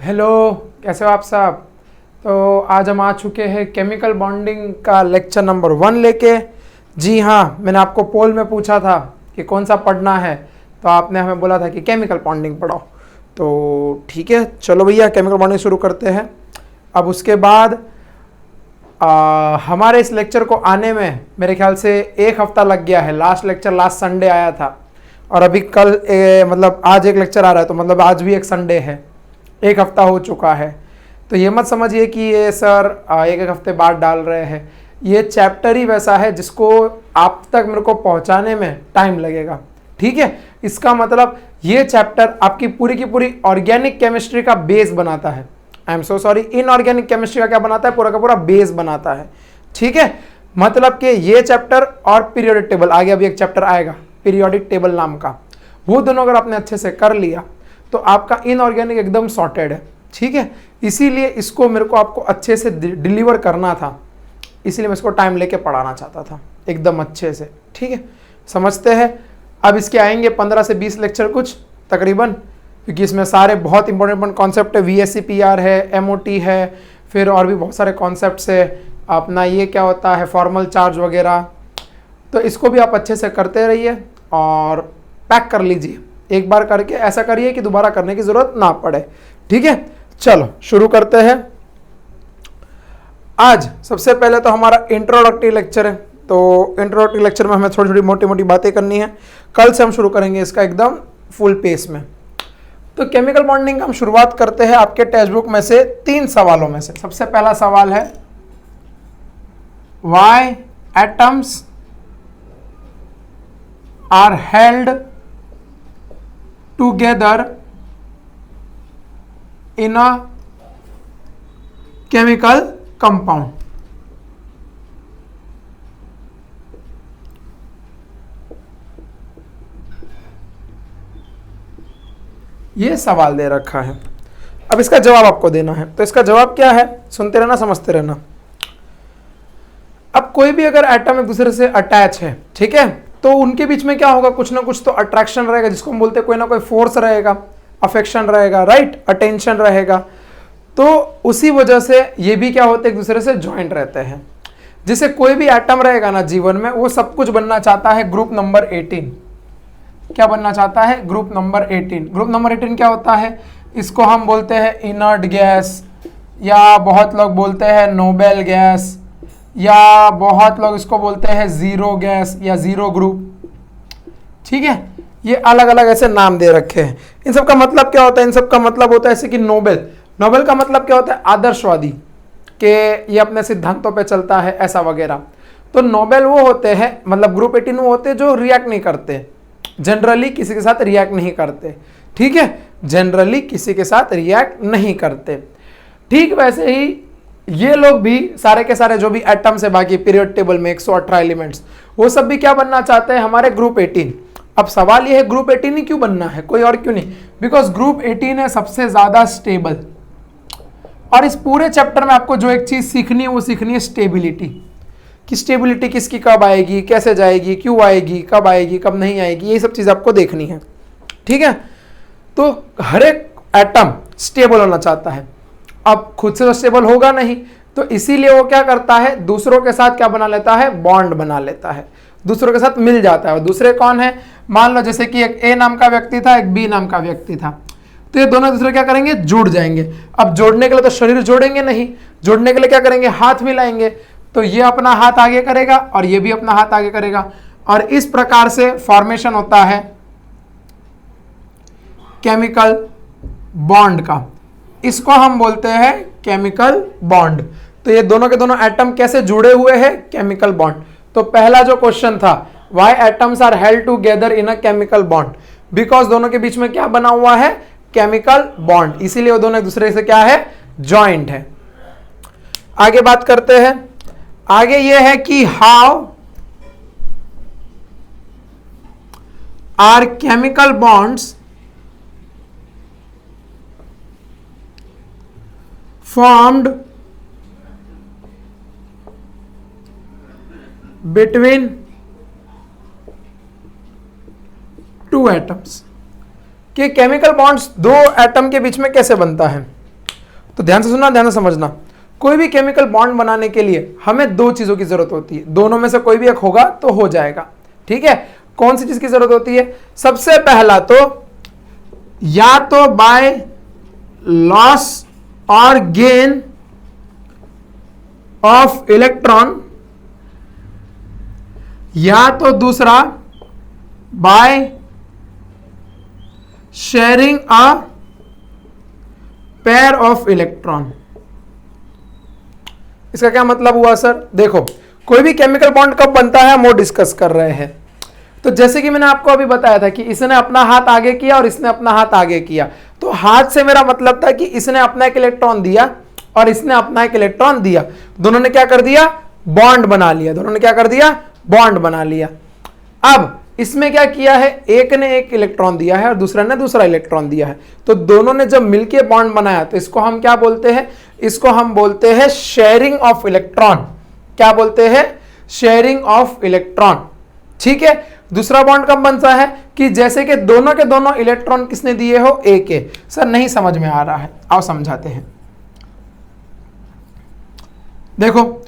Hello, कैसे हो आप सब। तो आज हम आ चुके हैं केमिकल बॉन्डिंग का लेक्चर नंबर 1 लेके। जी हाँ, मैंने आपको पोल में पूछा था कि कौन सा पढ़ना है, तो आपने हमें बोला था कि केमिकल बॉन्डिंग पढ़ो। तो ठीक है, चलो भैया केमिकल बॉन्डिंग शुरू करते हैं। अब उसके बाद हमारे इस लेक्चर को आने में मेरे ख्याल से 1 हफ्ता लग गया है। लास्ट लेक्चर लास्ट संडे आया था और अभी कल मतलब आज एक लेक्चर आ रहा है, तो मतलब आज भी एक संडे है। 1 हफ्ता हो चुका है। तो ये मत समझिए कि ये सर एक हफ्ते बाद डाल रहे हैं। ये चैप्टर ही वैसा है जिसको आप तक मेरे को पहुंचाने में टाइम लगेगा। ठीक है, इसका मतलब ये चैप्टर आपकी पूरी की पूरी ऑर्गेनिक केमिस्ट्री का बेस बनाता है। I am so sorry, inorganic chemistry का क्या बनाता है, पूरा का पूरा बेस बनाता है। ठीक है, मतलब कि ये चैप्टर और पीरियोडिक टेबल, आगे अभी एक चैप्टर आएगा पीरियोडिक टेबल नाम का, वो दोनों अगर आपने अच्छे से कर लिया तो आपका इनऑर्गेनिक एकदम सॉर्टेड है। ठीक है, इसीलिए इसको मेरे को आपको अच्छे से डिलीवर करना था, इसीलिए मैं इसको टाइम लेके पढ़ाना चाहता था एकदम अच्छे से। ठीक है, समझते हैं। अब इसके आएंगे 15 से 20 लेक्चर कुछ तकरीबन, क्योंकि इसमें सारे बहुत इंपॉर्टेंट कॉन्सेप्ट है। VSCPR है, MOT है, फिर और भी बहुत सारे कॉन्सेप्ट्स है। अपना ये क्या होता है, फॉर्मल चार्ज वगैरह। तो इसको भी आप अच्छे से करते रहिए और पैक कर लीजिए। एक बार करके ऐसा करिए कि दोबारा करने की जरूरत ना पड़े। ठीक है, चलो शुरू करते हैं। आज सबसे पहले तो हमारा इंट्रोडक्टरी लेक्चर है। तो इंट्रोडक्टरी लेक्चर में हमें थोड़ी थोड़ी मोटी मोटी बातें करनी है। कल से हम शुरू करेंगे इसका एकदम फुल पेस में। तो केमिकल बॉन्डिंग हम शुरुआत करते हैं आपके टेक्स्ट बुक में से 3 सवालों में से। सबसे पहला सवाल है, why atoms are held together in a chemical compound। ये सवाल दे रखा है, अब इसका जवाब आपको देना है। तो इसका जवाब क्या है, सुनते रहना, समझते रहना। अब कोई भी अगर एटम एक दूसरे से अटैच है, ठीक है, तो उनके बीच में क्या होगा, कुछ ना कुछ तो अट्रैक्शन रहेगा, जिसको हम बोलते हैं कोई ना कोई फोर्स रहेगा, अफेक्शन रहेगा, राइट, अटेंशन रहेगा। तो उसी वजह से ये भी क्या होते हैं, एक दूसरे से ज्वाइंट रहते हैं। जैसे कोई भी एटम रहेगा ना जीवन में, वो सब कुछ बनना चाहता है ग्रुप नंबर 18। क्या बनना चाहता है, ग्रुप नंबर 18। ग्रुप नंबर 18 क्या होता है, इसको हम बोलते हैं इनर्ट गैस, या बहुत लोग बोलते हैं नोबेल गैस, या बहुत लोग इसको बोलते हैं जीरो गैस या जीरो ग्रुप। ठीक है, ये अलग अलग ऐसे नाम दे रखे हैं। इन सब का मतलब क्या होता है, इन सब का मतलब होता है जैसे कि नोबेल। नोबेल का मतलब क्या होता है, आदर्शवादी, कि ये अपने सिद्धांतों पे चलता है, ऐसा वगैरह। तो नोबेल वो होते हैं, मतलब ग्रुप 18 वो होते हैं जो रिएक्ट नहीं करते, जनरली किसी के साथ रिएक्ट नहीं करते। ठीक है, जनरली किसी के साथ रिएक्ट नहीं करते। ठीक वैसे ही ये लोग भी सारे के सारे जो भी एटम्स है बाकी पीरियड टेबल में 118 एलिमेंट्स, वो सब भी क्या बनना चाहते हैं, हमारे ग्रुप 18। अब सवाल ये है ग्रुप 18 ही क्यों बनना है, कोई और क्यों नहीं, बिकॉज ग्रुप 18 है सबसे ज्यादा स्टेबल। और इस पूरे चैप्टर में आपको जो एक चीज सीखनी है वो सीखनी है स्टेबिलिटी, कि स्टेबिलिटी किसकी कब आएगी, कैसे जाएगी, क्यों आएगी, कब आएगी, कब नहीं आएगी, ये सब चीज आपको देखनी है। ठीक है, तो हर एक एटम स्टेबल होना चाहता है। अब खुद से तो स्टेबल होगा नहीं, तो इसीलिए वो क्या करता है, दूसरों के साथ क्या बना लेता है, बॉन्ड बना लेता है, दूसरों के साथ मिल जाता है। और दूसरे कौन है, मान लो जैसे कि एक A नाम का व्यक्ति था, एक B नाम का व्यक्ति था, तो ये दोनों दूसरे क्या करेंगे, जुड़ जाएंगे। अब जोड़ने के लिए तो शरीर जोड़ेंगे नहीं, जोड़ने के लिए क्या करेंगे, हाथ मिलाएंगे। तो ये अपना हाथ आगे करेगा और ये भी अपना हाथ आगे करेगा, और इस प्रकार से फॉर्मेशन होता है केमिकल बॉन्ड का। इसको हम बोलते हैं केमिकल बॉन्ड। तो ये दोनों के दोनों एटम कैसे जुड़े हुए हैं, केमिकल बॉन्ड। तो पहला जो क्वेश्चन था, why atoms are held together in a chemical bond, because दोनों के बीच में क्या बना हुआ है, केमिकल बॉन्ड, इसीलिए वो दोनों एक दूसरे से क्या है, जॉइंट है। आगे बात करते हैं। आगे ये है कि how are chemical bonds formed between two atoms, कि केमिकल बॉन्ड्स दो एटम के बीच में कैसे बनता है। तो ध्यान से सुनना, ध्यान से समझना। कोई भी केमिकल बॉन्ड बनाने के लिए हमें दो चीजों की जरूरत होती है, दोनों में से कोई भी एक होगा तो हो जाएगा। ठीक है, कौन सी चीज की जरूरत होती है? सबसे पहला तो या तो बाय लॉस और गेन ऑफ इलेक्ट्रॉन, या तो दूसरा by sharing a pair of electron. इसका क्या मतलब हुआ सर? देखो, कोई भी केमिकल बॉन्ड कब बनता है हम वो डिस्कस कर रहे हैं। तो जैसे कि मैंने आपको अभी बताया था कि इसने अपना हाथ आगे किया और इसने अपना हाथ आगे किया, तो हाथ से मेरा मतलब था कि इसने अपना एक इलेक्ट्रॉन दिया और इसने अपना एक इलेक्ट्रॉन दिया, दोनों ने क्या कर दिया? बॉन्ड बना लिया। दोनों ने क्या कर दिया? बॉन्ड बना लिया। अब इसमें क्या किया है? एक ने एक इलेक्ट्रॉन दिया है और दूसरा ने दूसरा इलेक्ट्रॉन दिया है, तो दोनों ने जब मिलकर बॉन्ड बनाया तो इसको हम क्या बोलते हैं? इसको हम बोलते हैं शेयरिंग ऑफ इलेक्ट्रॉन। क्या बोलते हैं? Sharing of electron. ठीक है, दूसरा बॉन्ड कब बनता है? कि जैसे कि दोनों के दोनों इलेक्ट्रॉन किसने दिए हो? ए के। सर नहीं समझ में आ रहा है, आओ समझाते हैं। देखो,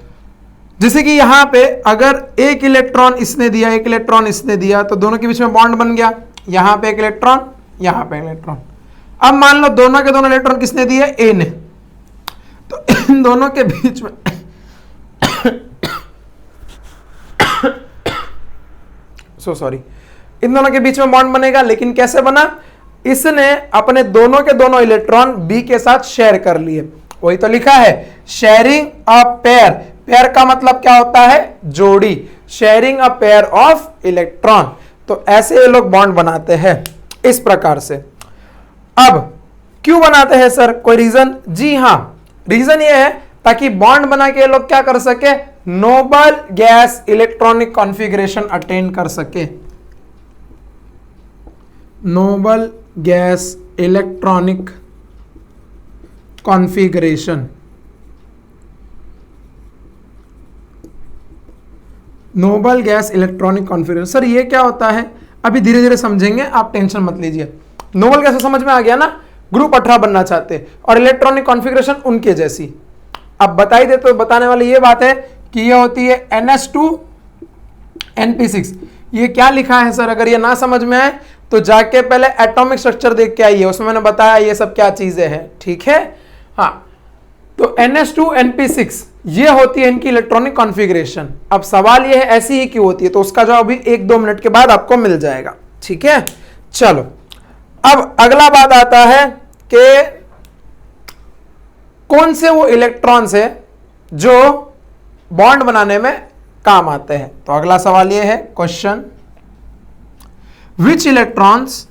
जैसे कि यहां पे अगर एक इलेक्ट्रॉन इसने दिया, एक इलेक्ट्रॉन इसने दिया, तो दोनों के बीच में बॉन्ड बन गया। यहां पे एक इलेक्ट्रॉन, यहां पे इलेक्ट्रॉन। अब मान लो दोनों के दोनों इलेक्ट्रॉन किसने दिए? ए ने। तो इन दोनों के बीच में सॉरी, इन दोनों के बीच में बॉन्ड बनेगा, लेकिन कैसे बना? इसने अपने दोनों के दोनों इलेक्ट्रॉन बी के साथ शेयर कर लिए। वही तो लिखा है, शेयरिंग अ पेयर। पेयर का मतलब क्या होता है? जोड़ी। Sharing a pair of electron. तो ऐसे ये लोग बॉन्ड बनाते हैं इस प्रकार से। अब क्यों बनाते हैं सर? कोई रीजन? जी हां, रीजन ये है ताकि बॉन्ड बना के ये लोग क्या कर सके? Noble gas electronic configuration attain कर सके। Noble gas electronic configuration. Noble gas electronic configuration. Sir ये क्या होता है? अभी धीरे धीरे समझेंगे, आप टेंशन मत लीजिए। नोबल गैस समझ में आ गया ना? ग्रुप 18 बनना चाहते और इलेक्ट्रॉनिक कॉन्फ़िगरेशन उनके जैसी। अब बता ही दे, तो बताने वाली ये बात है कि ये होती है NH2 NP6। ये क्या लिखा है सर? अगर ये ना समझ में आए तो जाके पहले एटॉमिक स्ट्रक्चर देख के आइए, उसमें मैंने बताया ये सब क्या चीजें हैं। ठीक है, हाँ। तो NH2 NP6 ये होती है इनकी इलेक्ट्रॉनिक कॉन्फ़िगरेशन। अब सवाल ये है ऐसी ही क्यों होती है, तो उसका जवाब भी 1-2 मिनट के बाद आपको मिल जाएगा। ठीक है, चलो अब अगला बात आता है कि कौन से वो इलेक्ट्रॉन्स है जो बॉन्ड बनाने में काम आते हैं। तो अगला सवाल ये है, question, which electrons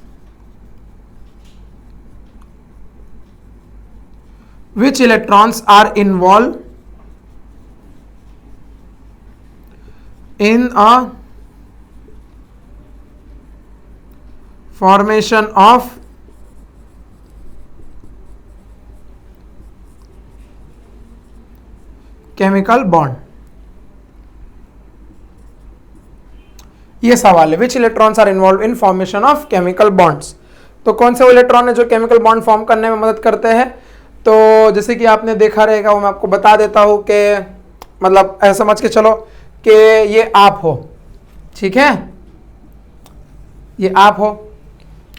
are involve in a formation of chemical bond। ये सवाल है, which electrons are involve in formation of chemical bonds. तो कौन से वो इलेक्ट्रॉन है जो केमिकल बॉन्ड फॉर्म करने में मदद करते हैं? तो जैसे कि आपने देखा रहेगा, वो मैं आपको बता देता हूं कि मतलब ऐसा समझ के चलो कि ये आप हो। ठीक है, ये आप हो।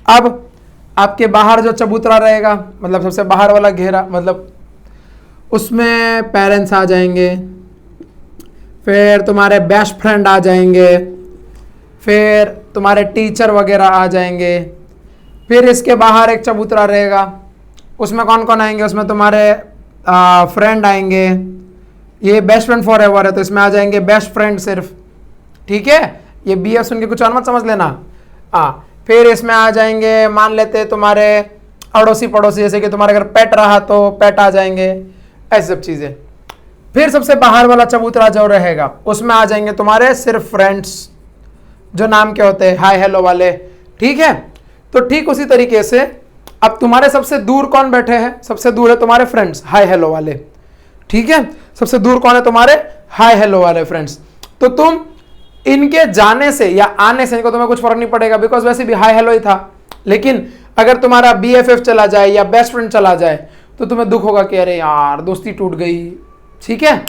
अब आपके बाहर जो चबूतरा रहेगा, मतलब सबसे बाहर वाला घेरा, मतलब उसमें पेरेंट्स आ जाएंगे, फिर तुम्हारे बेस्ट फ्रेंड आ जाएंगे, फिर तुम्हारे टीचर वगैरह आ जाएंगे। फिर इसके बाहर एक चबूतरा रहेगा, उसमें कौन कौन आएंगे? उसमें तुम्हारे फ्रेंड आएंगे। ये बेस्ट फ्रेंड फॉर एवर है तो इसमें आ जाएंगे बेस्ट फ्रेंड सिर्फ। ठीक है, ये BF सुन के कुछ और मत समझ लेना। फिर इसमें आ जाएंगे, मान लेते तुम्हारे अड़ोसी पड़ोसी, जैसे कि तुम्हारे अगर पेट रहा तो पेट आ जाएंगे, ऐसी सब चीजें। फिर सबसे बाहर वाला चबूतरा जो रहेगा उसमें आ जाएंगे तुम्हारे सिर्फ फ्रेंड्स, जो नाम के होते हैं हाय हेलो वाले। ठीक है, तो ठीक उसी तरीके से अब तुम्हारे सबसे दूर कौन बैठे हैं? सबसे दूर है तुम्हारे फ्रेंड्स हाय हेलो वाले। ठीक है, सबसे दूर कौन है? तुम्हारे हाय हेलो वाले फ्रेंड्स। तो तुम इनके जाने से या आने से इनको तुम्हें कुछ फर्क नहीं पड़ेगा, बिकॉज वैसे भी हाय हेलो ही था। लेकिन अगर तुम्हारा BFF चला जाए या बेस्ट फ्रेंड चला जाए तो तुम्हें दुख होगा कि अरे यार दोस्ती टूट गई, ठीक है,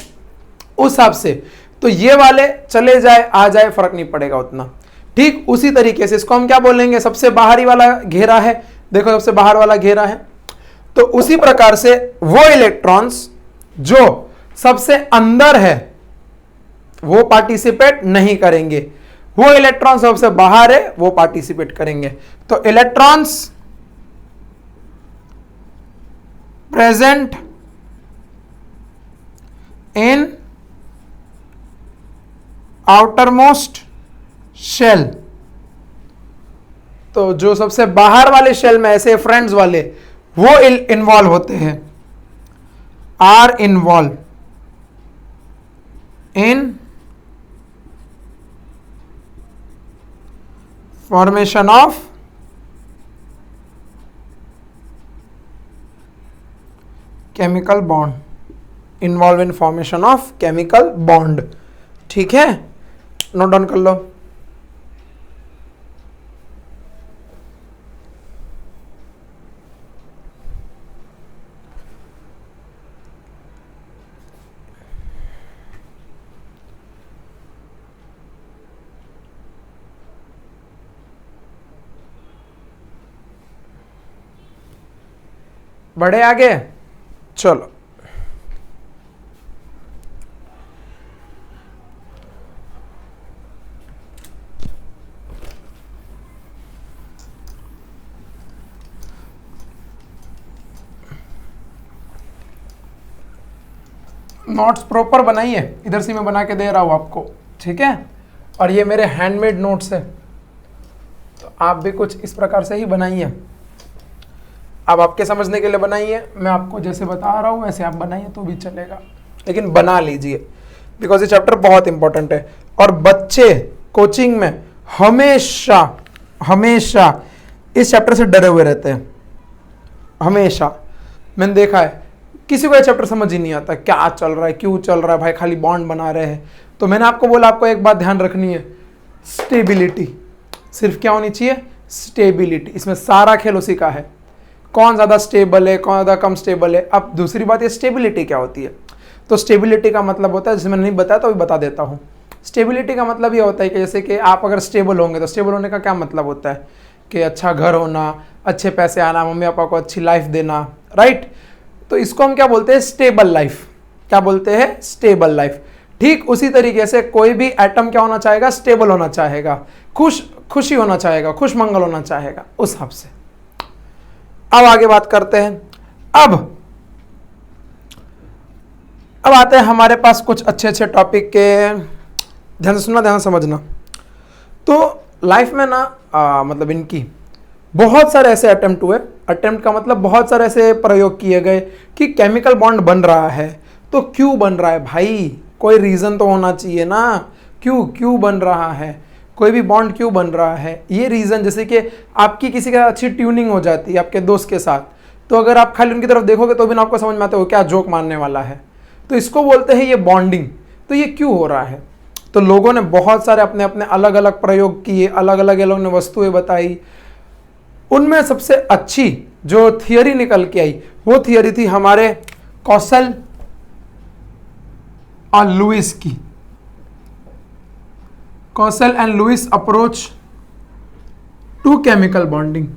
उस हिसाब से। तो ये वाले चले जाए आ जाए फर्क नहीं पड़ेगा उतना। ठीक उसी तरीके से इसको हम क्या बोलेंगे, सबसे बाहरी वाला घेरा है, देखो सबसे बाहर वाला घेरा है, तो उसी प्रकार से वो इलेक्ट्रॉन्स जो सबसे अंदर है वो पार्टिसिपेट नहीं करेंगे, वो इलेक्ट्रॉन सबसे बाहर है वो पार्टिसिपेट करेंगे। तो electrons present in outermost shell, तो जो सबसे बाहर वाले शेल में ऐसे फ्रेंड्स वाले वो इन्वॉल्व होते हैं, are involve in formation of chemical bond, involve in formation of chemical bond. ठीक है, नोट डाउन कर लो। बढ़े आगे, चलो नोट्स प्रॉपर बनाइए, इधर से मैं बना के दे रहा हूं आपको, ठीक है। और ये मेरे हैंडमेड नोट्स है, तो आप भी कुछ इस प्रकार से ही बनाइए। अब आपके समझने के लिए बनाइए, मैं आपको जैसे बता रहा हूँ वैसे आप बनाइए तो भी चलेगा, लेकिन बना लीजिए बिकॉज ये चैप्टर बहुत इंपॉर्टेंट है। और बच्चे कोचिंग में हमेशा हमेशा इस चैप्टर से डरे हुए रहते हैं, हमेशा। मैंने देखा है किसी को ये चैप्टर समझ ही नहीं आता, क्या चल रहा है, क्यों चल रहा है भाई, खाली बॉन्ड बना रहे हैं। तो मैंने आपको बोला आपको एक बात ध्यान रखनी है, स्टेबिलिटी। सिर्फ क्या होनी चाहिए, स्टेबिलिटी। इसमें सारा खेल उसी का है, कौन ज़्यादा स्टेबल है, कौन ज़्यादा कम स्टेबल है। अब दूसरी बात ये स्टेबिलिटी क्या होती है, तो स्टेबिलिटी का मतलब होता है, जैसे मैंने नहीं बताया तो अभी बता देता हूँ। स्टेबिलिटी का मतलब ये होता है कि जैसे कि आप अगर स्टेबल होंगे, तो स्टेबल होने का क्या मतलब होता है कि अच्छा घर होना, अच्छे पैसे आना, मम्मी पापा को अच्छी लाइफ देना, राइट। तो इसको हम क्या बोलते हैं, स्टेबल लाइफ। क्या बोलते हैं, स्टेबल लाइफ। ठीक उसी तरीके से कोई भी एटम क्या होना चाहेगा, स्टेबल होना चाहेगा, खुशी होना चाहेगा, खुश मंगल होना चाहेगा, उस हिसाब से। अब आगे बात करते हैं। अब आते हैं हमारे पास कुछ अच्छे अच्छे टॉपिक के, ध्यान से सुनना, ध्यान से समझना। तो लाइफ में ना मतलब इनकी बहुत सारे ऐसे अटेम्प्ट हुए, अटेम्प्ट का मतलब बहुत सारे ऐसे प्रयोग किए गए कि केमिकल बॉन्ड बन रहा है। तो क्यों बन रहा है भाई, कोई रीज़न तो होना चाहिए ना, क्यों बन रहा है, कोई भी बॉन्ड क्यों बन रहा है। ये रीज़न, जैसे कि आपकी किसी का अच्छी ट्यूनिंग हो जाती है आपके दोस्त के साथ, तो अगर आप खाली उनकी तरफ देखोगे तो भी ना आपको समझ में आता है वो क्या जोक मारने वाला है, तो इसको बोलते हैं ये बॉन्डिंग। तो ये क्यों हो रहा है, तो लोगों ने बहुत सारे अपने अपने अलग अलग प्रयोग किए, अलग अलग लोगों ने वस्तुएं बताई। उनमें सबसे अच्छी जो थियरी निकल के आई वो थियरी थी हमारे कौशल और लुइस की, Kossel and Lewis approach to chemical bonding.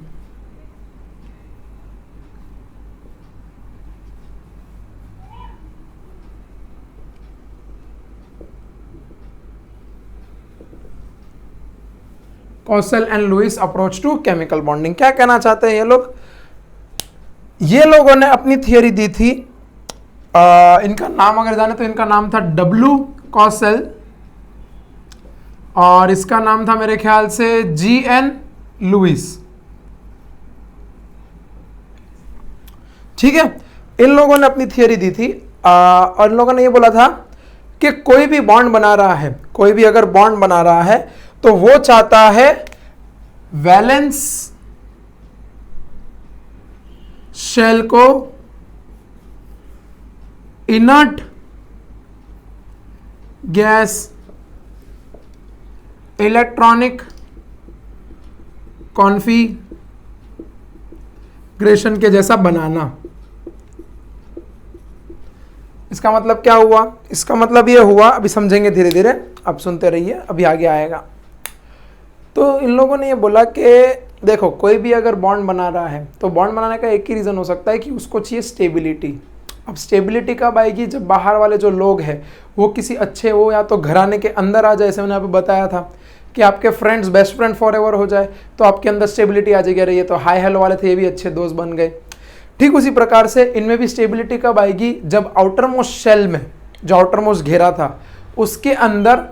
Kossel and Lewis approach to chemical bonding. क्या कहना चाहते हैं ये लोग, ये लोगों ने अपनी थियरी दी थी, इनका नाम अगर जाने तो इनका नाम था डब्ल्यू कौशल, और इसका नाम था मेरे ख्याल से GN लुइस। ठीक है, इन लोगों ने अपनी थियरी दी थी, और इन लोगों ने ये बोला था कि कोई भी बॉन्ड बना रहा है, कोई भी अगर बॉन्ड बना रहा है तो वो चाहता है वैलेंस शेल को इनर्ट गैस इलेक्ट्रॉनिक कॉन्फ़िगरेशन के जैसा बनाना। इसका मतलब क्या हुआ? इसका मतलब ये हुआ, अभी समझेंगे धीरे धीरे, अब सुनते रहिए, अभी आगे आएगा। तो इन लोगों ने ये बोला कि देखो कोई भी अगर बॉन्ड बना रहा है तो बॉन्ड बनाने का एक ही रीज़न हो सकता है कि उसको चाहिए स्टेबिलिटी। अब स्टेबिलिटी कब आएगी? जब बाहर वाले जो लोग हैं वो किसी अच्छे, वो या तो घराने के अंदर आ जाए, जैसे मैंने आपको बताया था कि आपके friends best friend for ever हो जाए, तो आपके अंदर स्टेबिलिटी आ जाएगी। अरे ये तो हाई हेलो वाले थे, ये भी अच्छे दोस्त बन गए। ठीक उसी प्रकार से इनमें भी स्टेबिलिटी कब आएगी? जब आउटर मोस्ट शेल में, जो आउटर मोस्ट घेरा था, उसके अंदर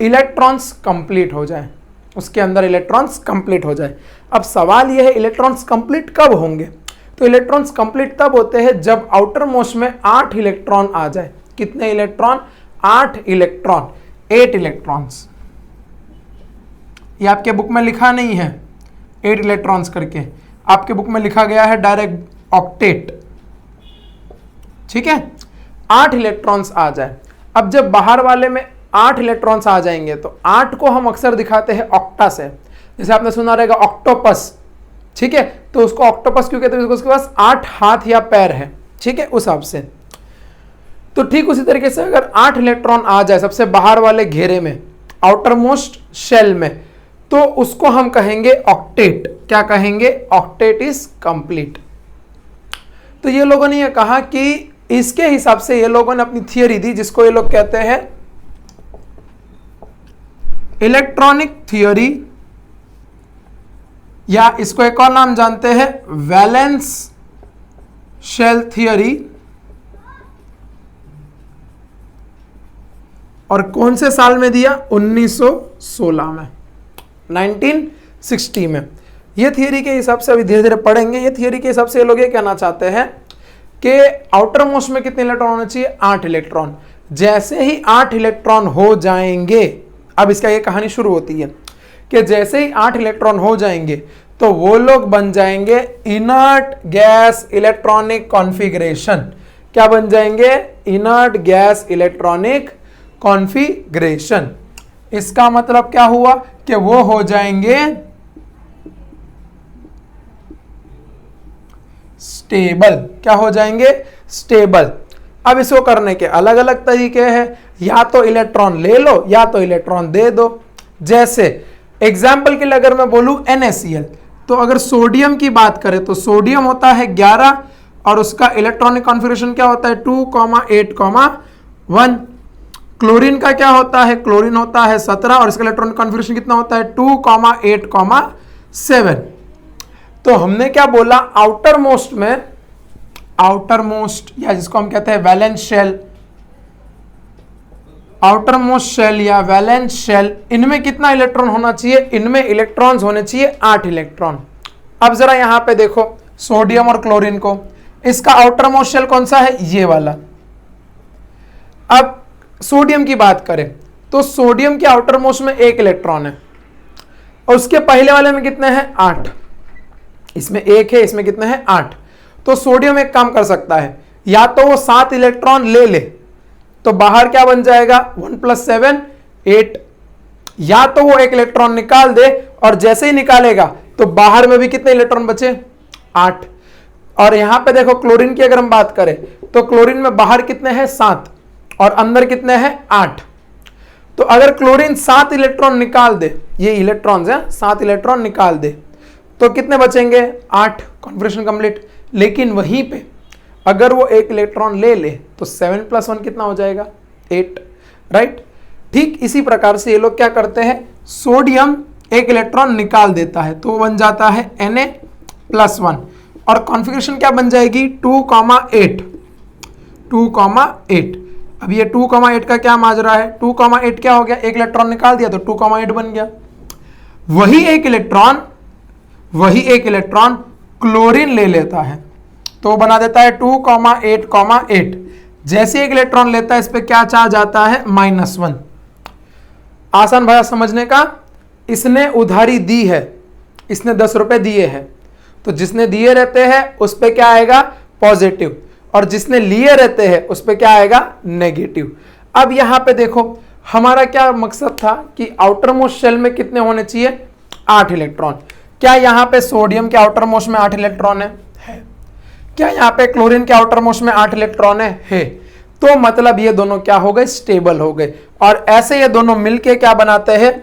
इलेक्ट्रॉन्स कंप्लीट हो जाए, उसके अंदर इलेक्ट्रॉन्स कंप्लीट हो जाए। अब सवाल यह है इलेक्ट्रॉन्स कंप्लीट कब होंगे? तो इलेक्ट्रॉन्स कंप्लीट तब होते हैं जब आउटर मोस्ट में 8 इलेक्ट्रॉन आ जाए। कितने इलेक्ट्रॉन? 8 electron, 8 electrons. ये आपके बुक में लिखा नहीं है 8 इलेक्ट्रॉन्स करके, आपके बुक में लिखा गया है डायरेक्ट ऑक्टेट। ठीक है, 8 इलेक्ट्रॉन्स आ जाए। अब जब बाहर वाले में 8 इलेक्ट्रॉन्स आ जाएंगे तो 8 को हम अक्सर दिखाते हैं ऑक्टा से। जैसे आपने सुना रहेगा ऑक्टोपस, ठीक है, तो उसको ऑक्टोपस क्यों कहते हैं? उसके पास 8 हाथ या पैर है, ठीक है, उस हिसाब से। तो ठीक उसी तरीके से अगर 8 इलेक्ट्रॉन आ जाए सबसे बाहर वाले घेरे में, आउटर मोस्ट शेल में, तो उसको हम कहेंगे ऑक्टेट। क्या कहेंगे? Octet is complete. तो ये लोगों ने ये कहा कि इसके हिसाब से ये लोगों ने अपनी थियरी दी, जिसको ये लोग कहते हैं इलेक्ट्रॉनिक थियरी, या इसको एक और नाम जानते हैं वैलेंस शेल थियरी। और कौन से साल में दिया? 1916 में, 1960 में। ये थियरी के हिसाब से अभी धीरे धीरे पढ़ेंगे। ये थियरी के हिसाब से ये लोग ये कहना चाहते हैं कि आउटर मोस्ट में कितने इलेक्ट्रॉन होने चाहिए? 8 इलेक्ट्रॉन। जैसे ही 8 इलेक्ट्रॉन हो जाएंगे, अब इसका ये कहानी शुरू होती है कि जैसे ही 8 इलेक्ट्रॉन हो जाएंगे तो वो लोग बन जाएंगे इनर्ट गैस इलेक्ट्रॉनिक कॉन्फ़िगरेशन। क्या बन जाएंगे? Inert gas electronic configuration. इसका मतलब क्या हुआ कि वो हो जाएंगे स्टेबल। क्या हो जाएंगे? स्टेबल। अब इसको करने के अलग अलग तरीके हैं, या तो इलेक्ट्रॉन ले लो या तो इलेक्ट्रॉन दे दो। जैसे एग्जाम्पल के लिए अगर मैं बोलूं NaCl, तो अगर सोडियम की बात करें तो सोडियम होता है 11 और उसका इलेक्ट्रॉनिक कॉन्फ़िगरेशन क्या होता है? 2,8,1। क्लोरीन का क्या होता है? क्लोरीन होता है 17 और इसका इलेक्ट्रॉनिक कॉन्फ़िगरेशन कितना होता है? 2,8,7। तो हमने क्या बोला? आउटर मोस्ट में, आउटर मोस्ट या जिसको हम कहते हैं valence shell, outermost shell या वैलेंस शेल, इनमें कितना इलेक्ट्रॉन होना चाहिए? इनमें इलेक्ट्रॉन्स होने चाहिए 8 इलेक्ट्रॉन। अब जरा यहां पे देखो सोडियम और क्लोरीन को, इसका आउटर मोस्ट शेल कौन सा है? ये वाला। अब सोडियम की बात करें तो सोडियम के आउटर मोस्ट में 1 इलेक्ट्रॉन है और उसके पहले वाले में कितने हैं? 8। इसमें 1 है, इसमें कितने हैं? 8। तो सोडियम एक काम कर सकता है, या तो वो 7 इलेक्ट्रॉन ले ले तो बाहर क्या बन जाएगा? 1 + 7 8, या तो वो 1 इलेक्ट्रॉन निकाल दे और जैसे ही निकालेगा तो बाहर में भी कितने इलेक्ट्रॉन बचे? 8। और यहां पे देखो क्लोरीन की अगर हम बात करें तो क्लोरीन में बाहर कितने हैं? 7 और अंदर कितने हैं? 8। तो अगर क्लोरीन 7 इलेक्ट्रॉन निकाल दे, ये इलेक्ट्रॉन्स हैं, 7 इलेक्ट्रॉन निकाल दे तो कितने बचेंगे? 8। Configuration complete. लेकिन वहीं पे अगर वो 1 इलेक्ट्रॉन ले ले तो 7 + 1 कितना हो जाएगा? 8, राइट। ठीक इसी प्रकार से ये लोग क्या करते हैं? सोडियम 1 इलेक्ट्रॉन निकाल देता है तो बन जाता है Na+1 और कॉन्फ़िगरेशन क्या बन जाएगी? 2,8, 2,8। अब ये 2,8 का क्या माजरा है? 2,8 क्या हो गया? 1 इलेक्ट्रॉन निकाल दिया तो 2,8 बन गया। वही एक इलेक्ट्रॉन क्लोरीन ले लेता है तो बना देता है 2,8,8। जैसे 1 इलेक्ट्रॉन लेता है इस पे क्या चार्ज आता है? -1। आसान भाषा समझने का, इसने उधारी दी है, इसने 10 रुपए दिए हैं, तो जिसने दिए रहते हैं उस पे क्या आएगा? पॉजिटिव, और जिसने लिए रहते हैं उस पे क्या आएगा? नेगेटिव। अब यहां पे देखो हमारा क्या मकसद था कि आउटर मोस्ट शेल में कितने होने चाहिए? 8 इलेक्ट्रॉन। क्या यहां पे सोडियम के आउटर मोस्ट में 8 इलेक्ट्रॉन है? क्या यहां पे क्लोरीन के आउटर मोस्ट में 8 इलेक्ट्रॉन है? तो मतलब ये दोनों क्या हो गए, स्टेबल हो गए। और ऐसे ये दोनों मिलके क्या बनाते हैं,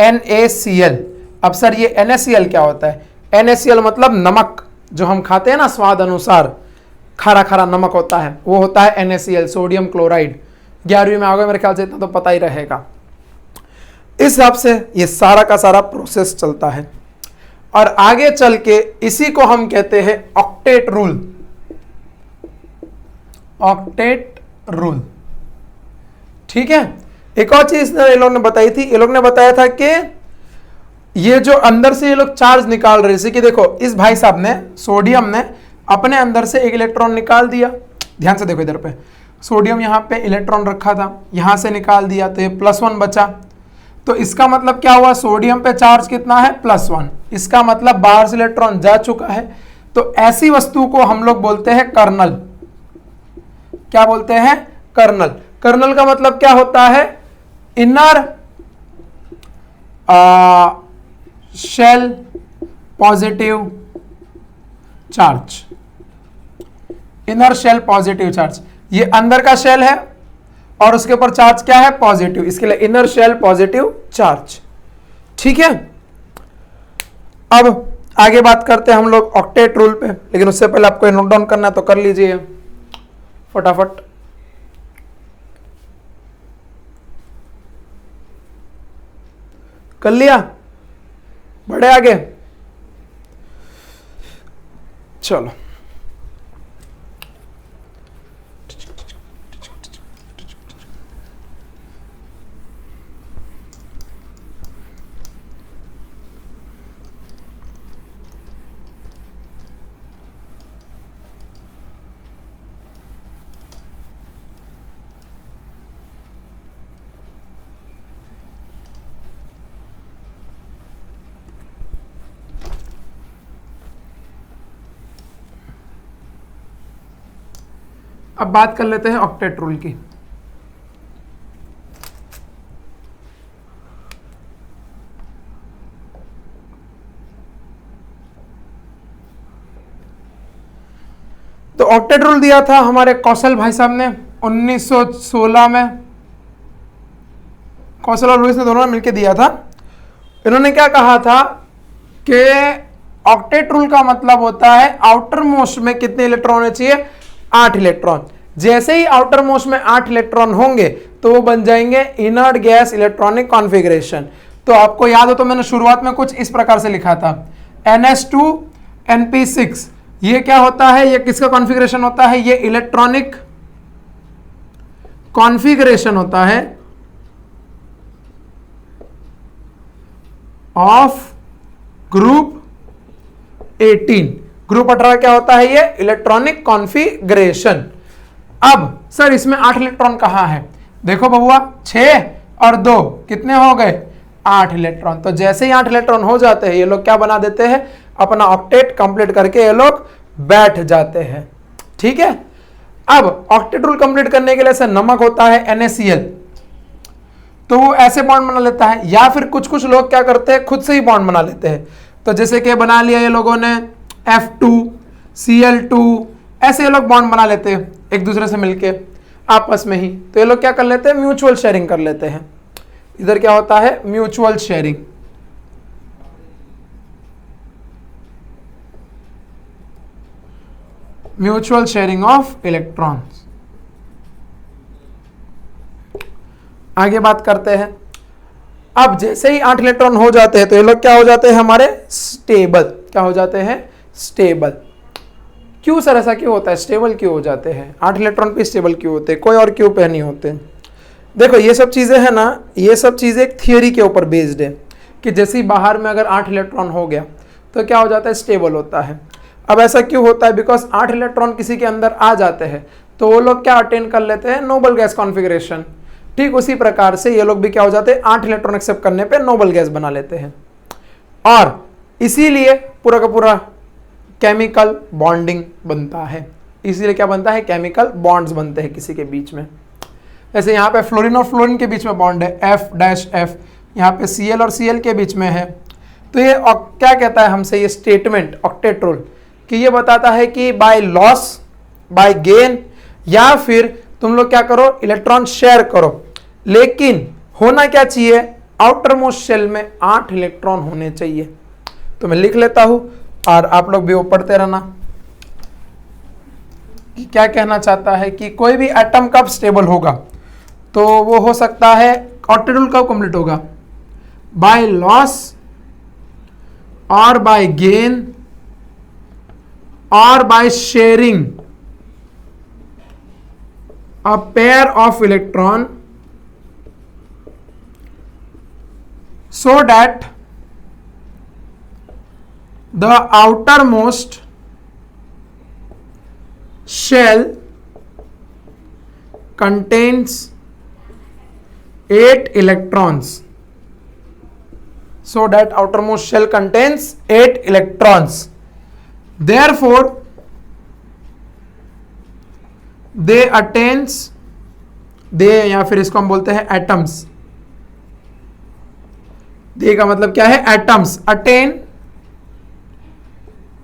NaCl। अब सर ये NaCl क्या होता है, NaCl मतलब नमक, जो हम खाते हैं ना स्वाद अनुसार, खारा खारा नमक होता है, वो होता है NaCl, सोडियम क्लोराइड। 11वीं में आओगे मेरे ख्याल से, इतना तो पता ही रहेगा। इस हिसाब से ये सारा का सारा प्रोसेस चलता है। और आगे चल के इसी को हम कहते हैं ऑक्टेट रूल। ऑक्टेट रूल, ठीक है। एक और चीज ये लोग ने बताई थी, ये लोग ने बताया था कि ये जो अंदर से ये लोग चार्ज निकाल रहे, जैसे कि देखो इस भाई साहब ने, सोडियम ने अपने अंदर से एक इलेक्ट्रॉन निकाल दिया। ध्यान से देखो इधर पे, सोडियम यहां पे इलेक्ट्रॉन रखा था, यहां से निकाल दिया तो ये +1 बचा। तो इसका मतलब क्या हुआ, सोडियम पे चार्ज कितना है, +1। इसका मतलब बाहर से इलेक्ट्रॉन जा चुका है। तो ऐसी वस्तु को हम लोग बोलते हैं कर्नल। क्या बोलते हैं, कर्नल। कर्नल का मतलब क्या होता है, inner shell positive charge. Inner shell positive charge, ये अंदर का शेल है और उसके ऊपर चार्ज क्या है, पॉजिटिव, इसके लिए इनर शेल पॉजिटिव चार्ज। ठीक है। अब आगे बात करते हैं हम लोग ऑक्टेट रूल पे, लेकिन उससे पहले आपको नोट डाउन करना है तो कर लीजिए फटाफट। कर लिया, बढ़े आगे, चलो। अब बात कर लेते हैं ऑक्टेट रूल की। तो ऑक्टेट रूल दिया था हमारे कौशल भाई साहब ने 1916 में। कौशल और लुईस ने दोनों ने मिलकर दिया था। इन्होंने क्या कहा था कि ऑक्टेट रूल का मतलब होता है आउटर मोस्ट में कितने इलेक्ट्रॉन होने चाहिए, 8 इलेक्ट्रॉन। जैसे ही आउटर मोस्ट में 8 इलेक्ट्रॉन होंगे तो वो बन जाएंगे इनर्ट गैस इलेक्ट्रॉनिक कॉन्फ़िगरेशन। तो आपको याद हो तो मैंने शुरुआत में कुछ इस प्रकार से लिखा था, NH2 NP6। ये क्या होता है, ये किसका कॉन्फ़िगरेशन होता है, ये इलेक्ट्रॉनिक कॉन्फ़िगरेशन होता है ऑफ ग्रुप 18। ग्रुप 18 क्या होता है, ये इलेक्ट्रॉनिक कॉन्फ़िगरेशन। अब सर इसमें 8 इलेक्ट्रॉन कहां है, देखो बबुआ 6 और 2 कितने हो गए, 8 इलेक्ट्रॉन। तो जैसे ही 8 इलेक्ट्रॉन हो जाते हैं ये लोग क्या बना देते हैं, अपना ऑक्टेट कंप्लीट करके ये लोग बैठ जाते हैं। ठीक है। अब ऑक्टेट रूल कंप्लीट करने के लिए से नमक होता है NaCl, तो वो ऐसे बॉन्ड बना लेता है, या फिर कुछ कुछ लोग क्या करते हैं खुद से ही बॉन्ड बना लेते हैं। तो जैसे कि बना लिया ये लोगों ने F2Cl2, ऐसे ये लोग बॉन्ड बना लेते हैं एक दूसरे से मिलके आपस में ही। तो ये लोग क्या कर लेते हैं, म्यूचुअल शेयरिंग कर लेते हैं। इधर क्या होता है, mutual sharing. Mutual sharing of electrons. आगे बात करते हैं। अब जैसे ही 8 इलेक्ट्रॉन हो जाते हैं तो ये लोग क्या हो जाते हैं, हमारे स्टेबल। क्या हो जाते हैं, स्टेबल। क्यों सर ऐसा क्यों होता है, स्टेबल क्यों हो जाते हैं, 8 इलेक्ट्रॉन पे स्टेबल क्यों होते हैं, कोई और क्यों पे नहीं होते। देखो ये सब चीज़ें हैं ना, ये सब चीज़ें एक थियोरी के ऊपर बेस्ड है कि जैसे ही बाहर में अगर 8 इलेक्ट्रॉन हो गया तो क्या हो जाता है, स्टेबल होता है। अब ऐसा क्यों होता है, बिकॉज 8 इलेक्ट्रॉन किसी के अंदर आ जाते हैं तो वो लोग क्या अटेन कर लेते हैं, नोबल गैस कॉन्फ़िगरेशन। ठीक उसी प्रकार से ये लोग भी क्या हो जाते हैं, 8 इलेक्ट्रॉन एक्सेप्ट करने पे नोबल गैस बना लेते हैं। और इसीलिए पूरा का पूरा केमिकल बॉन्डिंग बनता है। इसीलिए क्या बनता है, केमिकल बॉन्ड्स बनते हैं किसी के बीच में। जैसे यहाँ पे फ्लोरीन और फ्लोरीन के बीच में बॉन्ड है F-F, यहाँ पे Cl और Cl के बीच में है। तो ये क्या कहता है हमसे ये स्टेटमेंट ऑक्टेट रूल, कि ये बताता है कि बाय लॉस, बाय गेन, या फिर तुम लोग क्या करो, इलेक्ट्रॉन शेयर करो, लेकिन होना क्या चाहिए, आउटर मोस्ट शेल में 8 इलेक्ट्रॉन होने चाहिए। तो मैं लिख लेता हूं और आप लोग भी वो पढ़ते रहना कि क्या कहना चाहता है कि कोई भी एटम कब स्टेबल होगा, तो वो हो सकता है, ऑक्टेट रूल कब कंप्लीट होगा, बाय लॉस और बाय गेन और by sharing a pair of electron so that the outermost shell contains 8 electrons, so that outermost shell contains 8 electrons, therefore they attains, दे या फिर इसको हम बोलते हैं एटम्स, दे का मतलब क्या है, atoms attain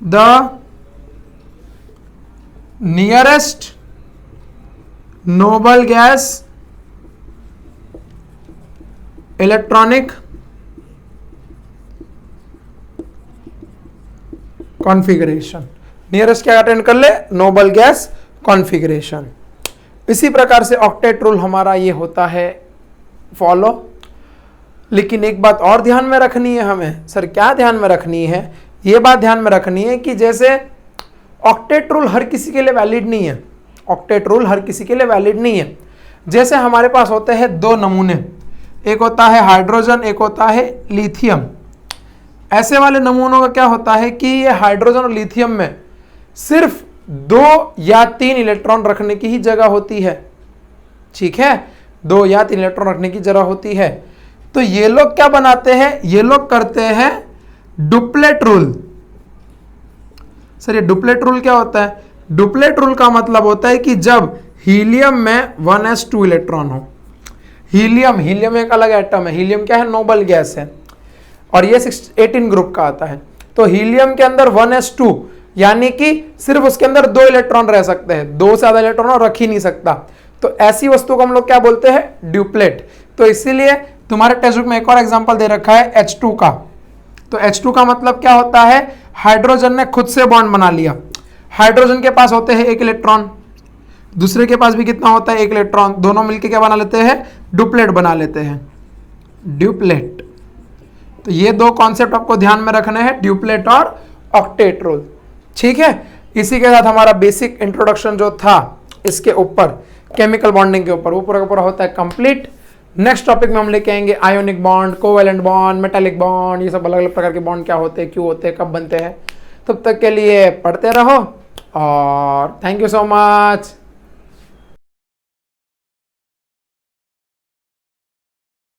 the nearest noble gas electronic configuration. Nearest क्या अटेंड कर ले, नोबल गैस कॉन्फ़िगरेशन। इसी प्रकार से ऑक्टेट रूल हमारा ये होता है फॉलो। लेकिन एक बात और ध्यान में रखनी है हमें, सर क्या ध्यान में रखनी है, ये बात ध्यान में रखनी है कि जैसे ऑक्टेट रूल हर किसी के लिए वैलिड नहीं है, ऑक्टेट रूल हर किसी के लिए वैलिड नहीं है। जैसे हमारे पास होते हैं 2 नमूने, एक होता है हाइड्रोजन, एक होता है लिथियम। ऐसे वाले नमूनों का क्या होता है कि ये हाइड्रोजन और लिथियम में सिर्फ 2 या 3 इलेक्ट्रॉन रखने की ही जगह होती है, ठीक है, 2 या 3 इलेक्ट्रॉन रखने की जगह होती है। तो ये लोग क्या बनाते हैं, ये लोग करते हैं डुप्लेट रूल। सर ये डुप्लेट रूल क्या होता है, डुप्लेट रूल का मतलब होता है कि जब हीलियम में 1s2 इलेक्ट्रॉन हो, हीलियम एक अलग एटम है, हीलियम क्या है, नोबल गैस है, और ये 18 ग्रुप का आता है। तो हीलियम के अंदर 1s2 यानी कि सिर्फ उसके अंदर 2 इलेक्ट्रॉन रह सकते हैं, 2 से ज्यादा इलेक्ट्रॉन रख ही नहीं सकता। तो ऐसी वस्तु को हम लोग क्या बोलते हैं, ड्यूप्लेट। तो इसीलिए तुम्हारे टेक्स्ट बुक में एक और एग्जांपल दे रखा है H2 का। तो H2 का मतलब क्या होता है, हाइड्रोजन ने खुद से बॉन्ड बना लिया। हाइड्रोजन के पास होते हैं 1 इलेक्ट्रॉन, दूसरे के पास भी कितना होता है, 1 इलेक्ट्रॉन, दोनों मिलकर क्या बना लेते हैं, डुप्लेट बना लेते हैं, ड्यूप्लेट। तो ये 2 कॉन्सेप्ट आपको ध्यान में रखने हैं, ड्यूप्लेट और ऑक्टेट रूल, ठीक है। इसी के साथ हमारा बेसिक इंट्रोडक्शन जो था इसके ऊपर, केमिकल बॉन्डिंग के ऊपर, वो पूरा का पूरा होता है कंप्लीट। नेक्स्ट टॉपिक में हम लेके आएंगे ionic bond, covalent bond, metallic bond, ये सब अलग अलग प्रकार के बॉन्ड क्या होते हैं, क्यों होते हैं, कब बनते हैं। तब तक के लिए पढ़ते रहो और थैंक यू सो मच।